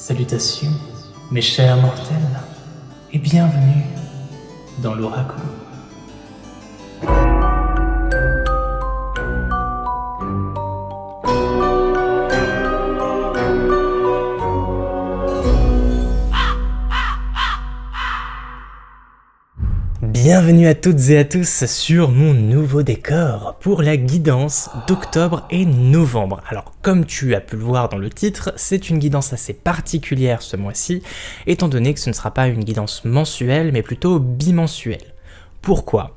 Salutations, mes chers mortels, et bienvenue dans l'oracle. Bienvenue à toutes et à tous sur mon nouveau décor pour la guidance d'octobre et novembre. Alors comme tu as pu le voir dans le titre, c'est une guidance assez particulière ce mois-ci, étant donné que ce ne sera pas une guidance mensuelle mais plutôt bimensuelle. Pourquoi ?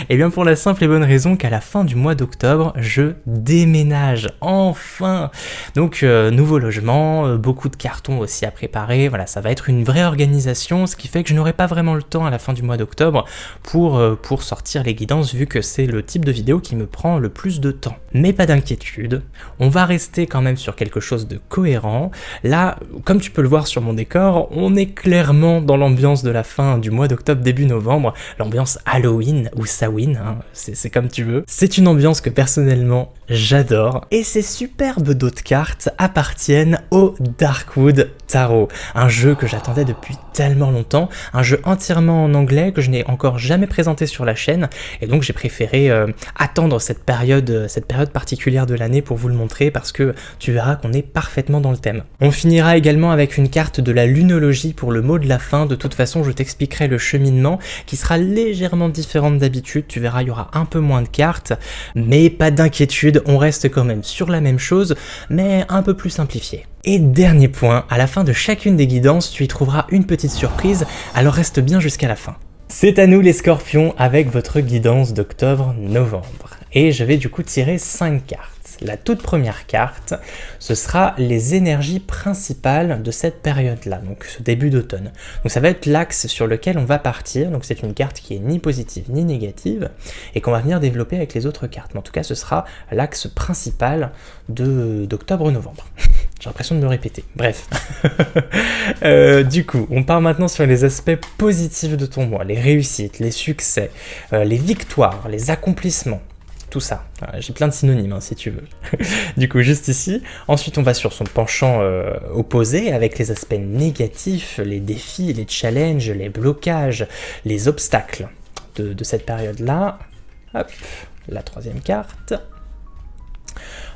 Eh bien pour la simple et bonne raison qu'à la fin du mois d'octobre, je déménage, enfin. Donc nouveau logement, beaucoup de cartons aussi à préparer, voilà, ça va être une vraie organisation, ce qui fait que je n'aurai pas vraiment le temps à la fin du mois d'octobre pour sortir les guidances, vu que c'est le type de vidéo qui me prend le plus de temps. Mais pas d'inquiétude, on va rester quand même sur quelque chose de cohérent. Là, comme tu peux le voir sur mon décor, on est clairement dans l'ambiance de la fin du mois d'octobre, début novembre, l'ambiance Halloween, ou Samhain, hein, c'est comme tu veux. C'est une ambiance que personnellement j'adore, et ces superbes dos de cartes appartiennent au Darkwood Tarot, un jeu que j'attendais depuis tellement longtemps, un jeu entièrement en anglais que je n'ai encore jamais présenté sur la chaîne, et donc j'ai préféré attendre cette période particulière de l'année pour vous le montrer, parce que tu verras qu'on est parfaitement dans le thème. On finira également avec une carte de la lunologie pour le mot de la fin. De toute façon je t'expliquerai le cheminement qui sera légèrement différent d'habitude, tu verras il y aura un peu moins de cartes, mais pas d'inquiétude, on reste quand même sur la même chose, mais un peu plus simplifié. Et dernier point, à la fin de chacune des guidances, tu y trouveras une petite surprise, alors reste bien jusqu'à la fin. C'est à nous les scorpions avec votre guidance d'octobre-novembre. Et je vais du coup tirer 5 cartes. La toute première carte, ce sera les énergies principales de cette période-là, donc ce début d'automne. Donc ça va être l'axe sur lequel on va partir, donc c'est une carte qui est ni positive ni négative, et qu'on va venir développer avec les autres cartes. Mais en tout cas, ce sera l'axe principal d'octobre-novembre. J'ai l'impression de me répéter. Bref. Du coup, on part maintenant sur les aspects positifs de ton mois, les réussites, les succès, les victoires, les accomplissements. Tout ça. J'ai plein de synonymes hein, si tu veux. Du coup, juste ici. Ensuite, on va sur son penchant opposé avec les aspects négatifs, les défis, les challenges, les blocages, les obstacles de cette période-là. Hop, la troisième carte.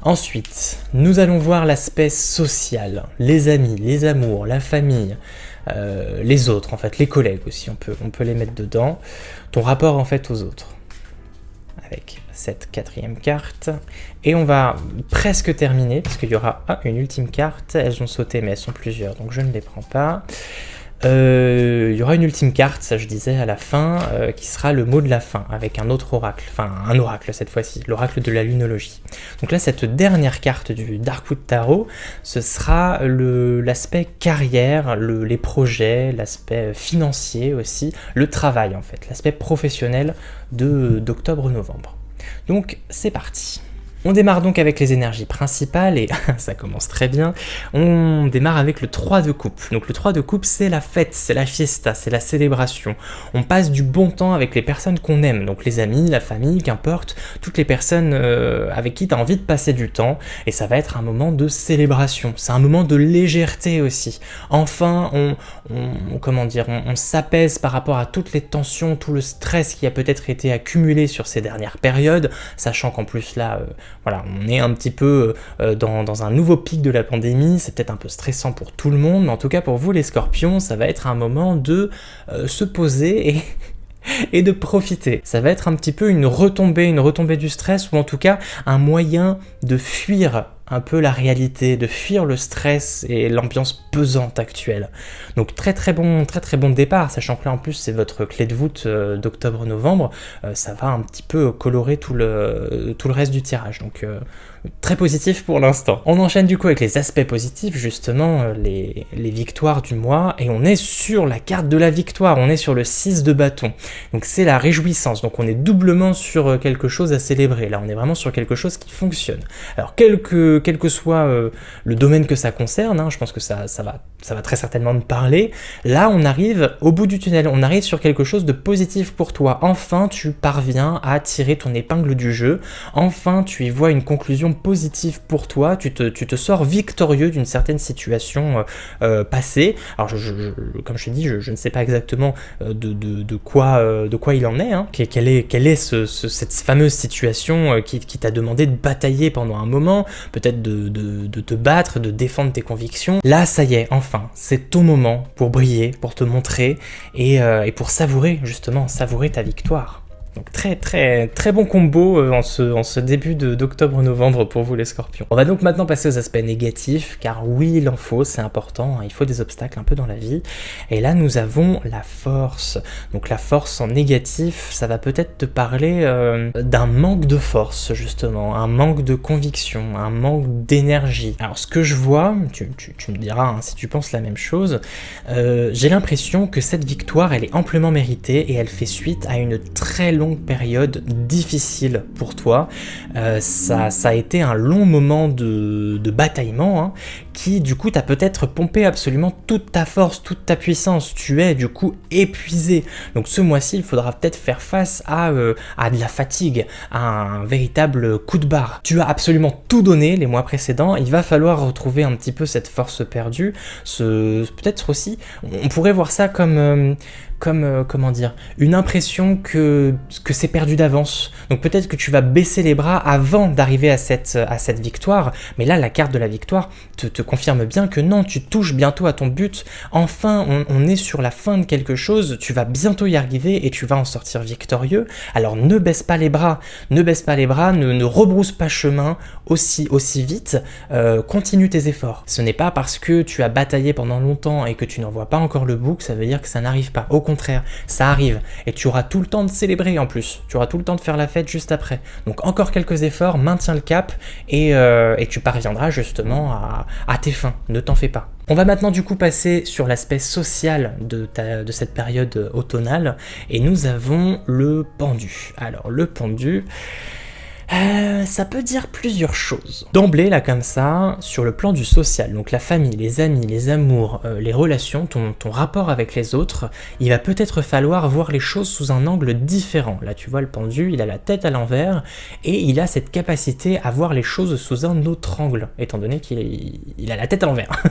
Ensuite, nous allons voir l'aspect social, les amis, les amours, la famille, les autres en fait, les collègues aussi, on peut les mettre dedans. Ton rapport en fait aux autres. Avec cette quatrième carte, et on va presque terminer, parce qu'il y aura une ultime carte, elles ont sauté mais elles sont plusieurs, donc je ne les prends pas. Il y aura une ultime carte, ça je disais à la fin, qui sera le mot de la fin, avec un autre oracle, enfin un oracle cette fois-ci, l'oracle de la lunologie. Donc là, cette dernière carte du Darkwood Tarot, ce sera l'aspect carrière, les projets, l'aspect financier aussi, le travail en fait, l'aspect professionnel d'octobre-novembre. Donc c'est parti. On démarre donc avec les énergies principales et ça commence très bien. On démarre avec le 3 de coupe. Donc le 3 de coupe, c'est la fête, c'est la fiesta, c'est la célébration. On passe du bon temps avec les personnes qu'on aime, donc les amis, la famille, qu'importe, toutes les personnes avec qui tu as envie de passer du temps, et ça va être un moment de célébration. C'est un moment de légèreté aussi. Enfin, on s'apaise par rapport à toutes les tensions, tout le stress qui a peut-être été accumulé sur ces dernières périodes, sachant qu'en plus là, voilà, on est un petit peu dans un nouveau pic de la pandémie, c'est peut-être un peu stressant pour tout le monde, mais en tout cas pour vous les scorpions, ça va être un moment de se poser et de profiter. Ça va être un petit peu une retombée du stress, ou en tout cas un moyen de fuir un peu la réalité, de fuir le stress et l'ambiance pesante actuelle. Donc très bon départ, sachant que là en plus c'est votre clé de voûte d'octobre-novembre, ça va un petit peu colorer tout le reste du tirage, donc très positif pour l'instant. On enchaîne du coup avec les aspects positifs, justement les victoires du mois, et on est sur la carte de la victoire, on est sur le 6 de bâton, donc c'est la réjouissance, donc on est doublement sur quelque chose à célébrer, là on est vraiment sur quelque chose qui fonctionne. Alors quelques quel que soit le domaine que ça concerne, hein, je pense que ça va très certainement te parler. Là, on arrive au bout du tunnel, on arrive sur quelque chose de positif pour toi. Enfin, tu parviens à tirer ton épingle du jeu. Enfin, tu y vois une conclusion positive pour toi. Tu te sors victorieux d'une certaine situation passée. Alors, comme je te dis, je ne sais pas exactement de quoi il en est. Hein. Quelle est cette fameuse situation qui t'a demandé de batailler pendant un moment, peut-être de te battre, de défendre tes convictions. Là, ça y est, enfin, c'est ton moment pour briller, pour te montrer et pour savourer ta victoire. Donc très bon combo en ce début d'octobre-novembre pour vous les scorpions. On va donc maintenant passer aux aspects négatifs, car oui, il en faut, c'est important, hein, il faut des obstacles un peu dans la vie. Et là, nous avons la force. Donc la force en négatif, ça va peut-être te parler d'un manque de force, justement, un manque de conviction, un manque d'énergie. Alors ce que je vois, tu me diras hein, si tu penses la même chose, j'ai l'impression que cette victoire, elle est amplement méritée et elle fait suite à une très longue période difficile pour toi. Ça a été un long moment de bataillement hein, qui du coup t'a peut-être pompé absolument toute ta force, toute ta puissance. Tu es du coup épuisé. Donc ce mois-ci, il faudra peut-être faire face à de la fatigue, à un véritable coup de barre. Tu as absolument tout donné les mois précédents. Il va falloir retrouver un petit peu cette force perdue. Peut-être aussi, on pourrait voir ça comme comment dire, une impression que c'est perdu d'avance. Donc peut-être que tu vas baisser les bras avant d'arriver à cette victoire, mais là la carte de la victoire te confirme bien que non, tu touches bientôt à ton but. Enfin, on est sur la fin de quelque chose, tu vas bientôt y arriver et tu vas en sortir victorieux. Alors ne baisse pas les bras, ne rebrousse pas chemin aussi vite, continue tes efforts. Ce n'est pas parce que tu as bataillé pendant longtemps et que tu n'en vois pas encore le bout que ça veut dire que ça n'arrive pas. Au contraire, ça arrive et tu auras tout le temps de célébrer en plus, tu auras tout le temps de faire la fête juste après. Donc encore quelques efforts, maintiens le cap et tu parviendras justement à tes fins, ne t'en fais pas. On va maintenant du coup passer sur l'aspect social de cette période automnale et nous avons le pendu. Alors le pendu... ça peut dire plusieurs choses. D'emblée, là comme ça, sur le plan du social, donc la famille, les amis, les amours, les relations, ton rapport avec les autres, il va peut-être falloir voir les choses sous un angle différent. Là tu vois le pendu, il a la tête à l'envers et il a cette capacité à voir les choses sous un autre angle, étant donné qu'il a la tête à l'envers.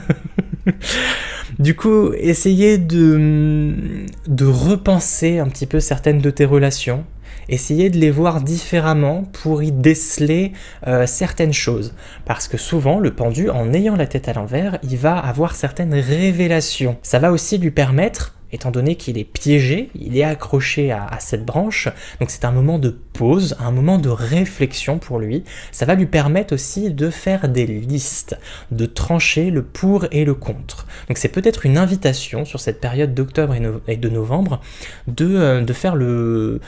Du coup, essayez de repenser un petit peu certaines de tes relations. Essayez de les voir différemment pour y déceler certaines choses. Parce que souvent, le pendu, en ayant la tête à l'envers, il va avoir certaines révélations. Ça va aussi lui permettre, étant donné qu'il est piégé, il est accroché à cette branche, donc c'est un moment de pause, un moment de réflexion pour lui. Ça va lui permettre aussi de faire des listes, de trancher le pour et le contre. Donc c'est peut-être une invitation sur cette période d'octobre et de novembre de faire de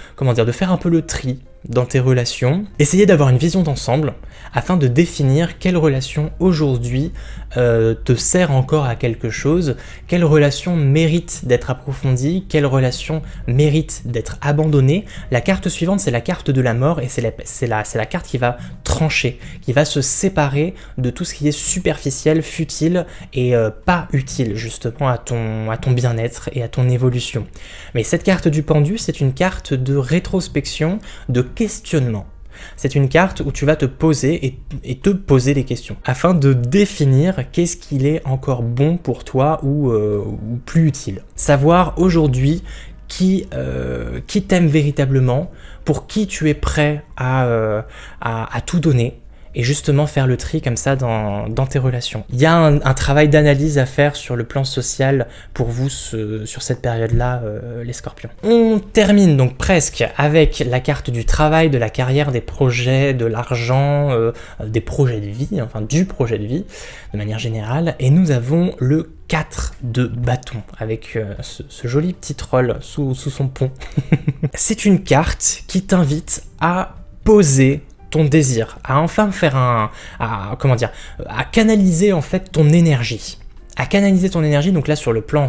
faire un peu le tri dans tes relations. Essayez d'avoir une vision d'ensemble afin de définir quelle relation aujourd'hui te sert encore à quelque chose, quelle relation mérite d'être approfondie, quelle relation mérite d'être abandonnée. La carte suivante, c'est la carte de la mort et c'est la carte qui va trancher, qui va se séparer de tout ce qui est superficiel, futile et pas utile justement à ton bien-être et à ton évolution. Mais cette carte du pendu, c'est une carte de rétrospection, de questionnement. C'est une carte où tu vas te poser et te poser des questions afin de définir qu'est-ce qu'il est encore bon pour toi ou plus utile. Savoir aujourd'hui qui t'aime véritablement, pour qui tu es prêt à tout donner. Et justement faire le tri comme ça dans tes relations. Il y a un travail d'analyse à faire sur le plan social pour vous sur cette période-là, les scorpions. On termine donc presque avec la carte du travail, de la carrière, des projets, de l'argent, des projets de vie, enfin du projet de vie de manière générale. Et nous avons le 4 de bâton avec ce joli petit troll sous son pont. C'est une carte qui t'invite à poser ton désir, à enfin faire à canaliser en fait ton énergie. À canaliser ton énergie, donc là sur le plan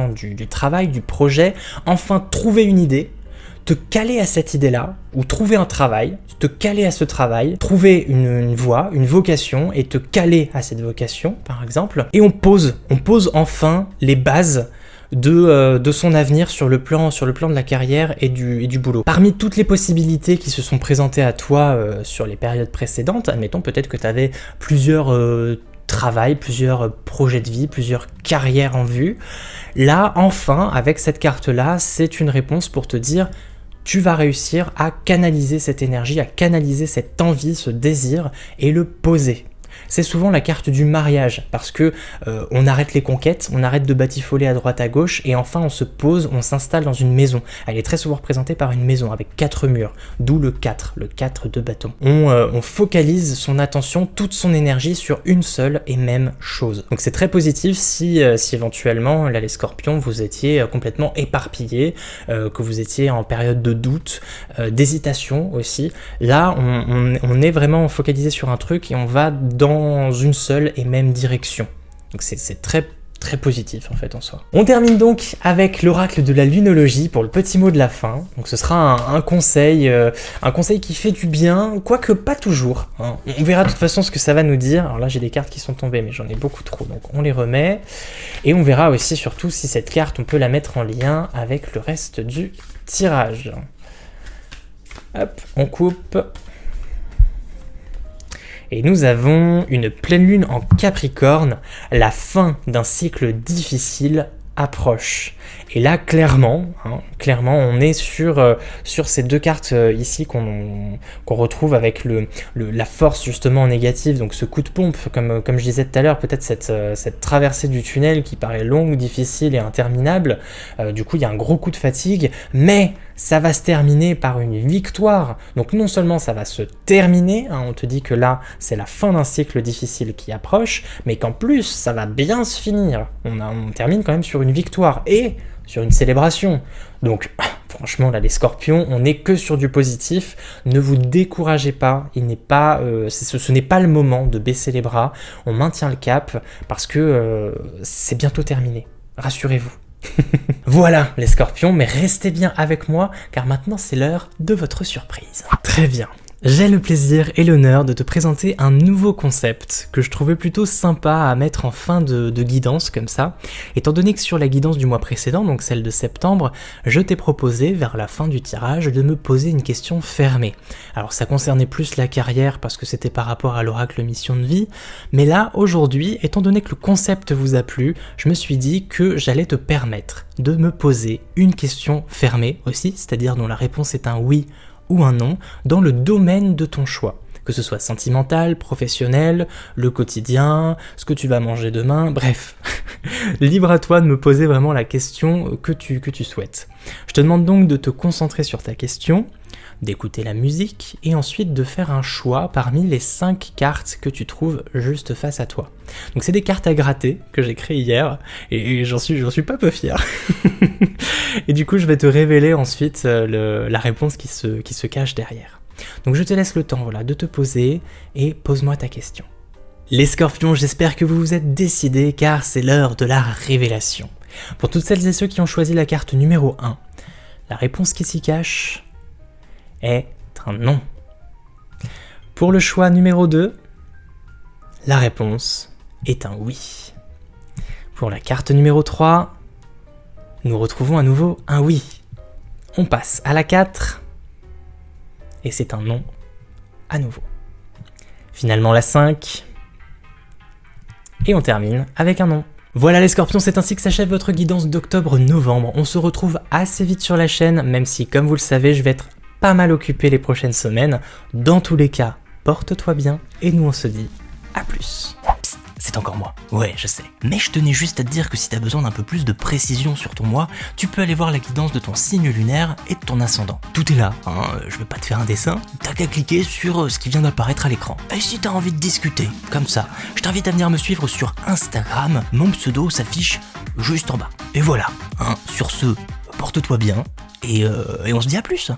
du travail, du projet, enfin trouver une idée, te caler à cette idée-là, ou trouver un travail, te caler à ce travail, trouver une voie, une vocation, et te caler à cette vocation, par exemple, et on pose enfin les bases de son avenir sur le plan de la carrière et du boulot. Parmi toutes les possibilités qui se sont présentées à toi sur les périodes précédentes, admettons peut-être que tu avais plusieurs travail, plusieurs projets de vie, plusieurs carrières en vue. Là, enfin, avec cette carte-là, c'est une réponse pour te dire tu vas réussir à canaliser cette énergie, à canaliser cette envie, ce désir et le poser. C'est souvent la carte du mariage parce que on arrête les conquêtes, on arrête de batifoler à droite à gauche et enfin on se pose, on s'installe dans une maison. Elle est très souvent représentée par une maison avec 4 murs, d'où le 4 de bâton. On focalise son attention, toute son énergie sur une seule et même chose. Donc c'est très positif si éventuellement, là les scorpions, vous étiez complètement éparpillés, que vous étiez en période de doute, d'hésitation aussi. Là, on est vraiment focalisé sur un truc et on va dans une seule et même direction. Donc c'est très très positif en fait en soi. On termine donc avec l'oracle de la lunologie pour le petit mot de la fin. Donc ce sera un conseil qui fait du bien, quoique pas toujours, hein. On verra de toute façon ce que ça va nous dire. Alors là j'ai des cartes qui sont tombées mais j'en ai beaucoup trop donc on les remet. Et on verra aussi surtout si cette carte on peut la mettre en lien avec le reste du tirage. Hop, on coupe. Et nous avons une pleine lune en Capricorne, la fin d'un cycle difficile approche. Et là, clairement, on est sur ces deux cartes ici qu'on retrouve avec la force justement négative, donc ce coup de pompe, comme je disais tout à l'heure, peut-être cette traversée du tunnel qui paraît longue, difficile et interminable. Du coup, il y a un gros coup de fatigue, mais ça va se terminer par une victoire. Donc non seulement ça va se terminer, on te dit que là, c'est la fin d'un cycle difficile qui approche, mais qu'en plus, ça va bien se finir. On termine quand même sur une victoire et sur une célébration. Donc, franchement, là, les scorpions, on n'est que sur du positif. Ne vous découragez pas. Ce n'est pas le moment de baisser les bras. On maintient le cap parce que c'est bientôt terminé. Rassurez-vous. Voilà, les scorpions, mais restez bien avec moi, car maintenant, c'est l'heure de votre surprise. Très bien. J'ai le plaisir et l'honneur de te présenter un nouveau concept que je trouvais plutôt sympa à mettre en fin de guidance comme ça, étant donné que sur la guidance du mois précédent, donc celle de septembre, je t'ai proposé vers la fin du tirage de me poser une question fermée. Alors ça concernait plus la carrière parce que c'était par rapport à l'oracle mission de vie, mais là aujourd'hui, étant donné que le concept vous a plu, je me suis dit que j'allais te permettre de me poser une question fermée aussi, c'est-à-dire dont la réponse est un oui ou un non, dans le domaine de ton choix. Que ce soit sentimental, professionnel, le quotidien, ce que tu vas manger demain, bref. Libre à toi de me poser vraiment la question que tu souhaites. Je te demande donc de te concentrer sur ta question, d'écouter la musique et ensuite de faire un choix parmi les 5 cartes que tu trouves juste face à toi. Donc c'est des cartes à gratter que j'ai créées hier et j'en suis pas peu fier. Et du coup je vais te révéler ensuite la réponse qui se cache derrière. Donc je te laisse le temps de te poser et pose-moi ta question. Les scorpions, j'espère que vous vous êtes décidés car c'est l'heure de la révélation. Pour toutes celles et ceux qui ont choisi la carte numéro 1, la réponse qui s'y cache est un non. Pour le choix numéro 2, la réponse est un oui. Pour la carte numéro 3, nous retrouvons à nouveau un oui. On passe à la 4, et c'est un non à nouveau. Finalement la 5, et on termine avec un non. Voilà les scorpions, c'est ainsi que s'achève votre guidance d'octobre-novembre. On se retrouve assez vite sur la chaîne, même si comme vous le savez, je vais être pas mal occupé les prochaines semaines. Dans tous les cas, porte-toi bien et nous on se dit à plus. Psst, c'est encore moi. Ouais, je sais. Mais je tenais juste à te dire que si t'as besoin d'un peu plus de précision sur ton mois, tu peux aller voir la guidance de ton signe lunaire et de ton ascendant. Tout est là, je vais pas te faire un dessin, t'as qu'à cliquer sur ce qui vient d'apparaître à l'écran. Et si t'as envie de discuter, comme ça, je t'invite à venir me suivre sur Instagram, mon pseudo s'affiche juste en bas. Et voilà, sur ce, porte-toi bien et on se dit à plus.